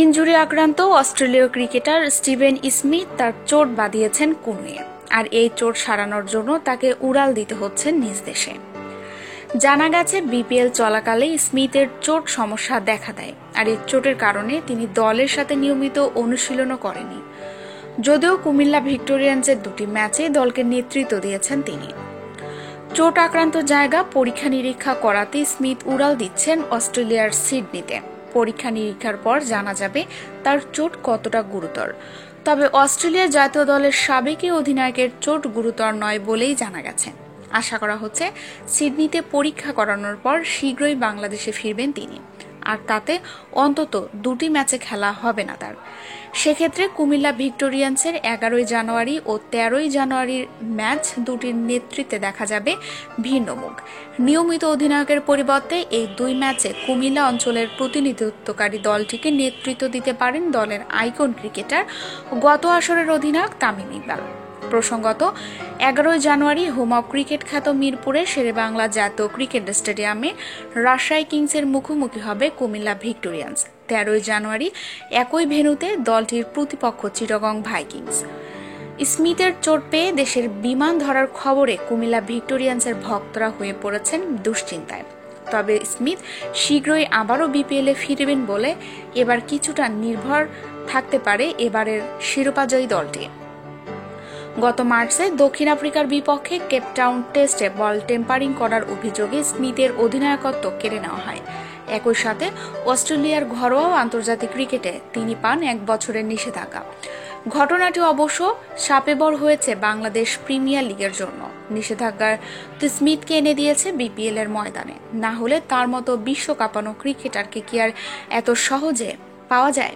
Injury আক্রান্ত অস্ট্রেলীয় cricketer Steven Smith তার চোট বাঁধিয়েছেন কনুয়ে, আর এই চোট সারানোর জন্য তাকে উড়াল দিতে হচ্ছে নিজ দেশে। জানা গেছে বিপিএল চলাকালে স্মিথের চোট সমস্যা দেখা দেয়, আর এই চোটের কারণে তিনি দলের সাথে নিয়মিত অনুশীলনও করেনি। যদিও কুমিল্লা ভিক্টোরিয়ান্সের দুটি ম্যাচে দলকে নেতৃত্ব দিয়েছেন তিনি। চোট আক্রান্ত জায়গা পরীক্ষা নিরীক্ষা করাতে স্মিথ উড়াল দিচ্ছেন অস্ট্রেলিয়ার সিডনিতে। পরীক্ষা নিরীক্ষার পর জানা যাবে তার চোট কতটা গুরুতর। তবে অস্ট্রেলিয়া জাতীয় দলের সাবেক অধিনায়কের চোট গুরুতর নয় বলেই জানা গেছে। আশা করা হচ্ছে সিডনিতে পরীক্ষা করানোর পর শীঘ্রই বাংলাদেশে ফিরবেন তিনি, আর তাতে অন্তত দুটি ম্যাচে খেলা হবে না তার। সেক্ষেত্রে কুমিল্লা ভিক্টোরিয়ান্সের 11 জানুয়ারি ও 13 জানুয়ারির ম্যাচ দুটির নেতৃত্বে দেখা যাবে ভিন্ন মুখ। নিয়মিত অধিনায়কের পরিবর্তে এই দুই ম্যাচে কুমিল্লা অঞ্চলের প্রতিনিধিত্বকারী দলটিকে নেতৃত্ব দিতে পারেন দলের আইকন ক্রিকেটার গত আসরের অধিনায়ক তামিম ইকবাল। প্রসঙ্গত, 11 জানুয়ারি হোম অব ক্রিকেট খ্যাত মিরপুরে শেরেবাংলা জাতীয় ক্রিকেট স্টেডিয়ামে রাজশাহী কিংসের মুখোমুখি হবে কুমিল্লা ভিক্টোরিয়ান্স। 13 জানুয়ারি একই ভেন্যুতে দলটির প্রতিপক্ষ চিটাগং ভাইকিংস। স্মিথের চোট পেয়ে দেশের বিমান ধরার খবরে কুমিল্লা ভিক্টোরিয়ান্সের ভক্তরা হয়ে পড়েছেন দুশ্চিন্তায়। তবে স্মিথ শীঘ্রই আবারও বিপিএলে ফিরবেন বলে এবার কিছুটা নির্ভর থাকতে পারে এবারের শিরোপাজয়ী দলটি। গত মার্চে দক্ষিণ আফ্রিকার বিপক্ষে কেপটাউন টেস্টে বল টেম্পারিং করার অভিযোগে স্মিথের অধিনায়কত্ব কেড়ে নেওয়া হয়। একই সাথে অস্ট্রেলিয়ার ঘরোয়া ও আন্তর্জাতিক ক্রিকেটে তিনি পান 1 বছরের নিষেধাজ্ঞা। ঘটনাটি অবশ্য শাপেবর হয়েছে বাংলাদেশ প্রিমিয়ার লিগের জন্য। নিষেধাজ্ঞার স্মিথকে এনে দিয়েছে বিপিএল এর ময়দানে। না হলে তার মতো বিশ্ব কাঁপানো ক্রিকেটারকে কি আর এত সহজে পাওয়া যায়?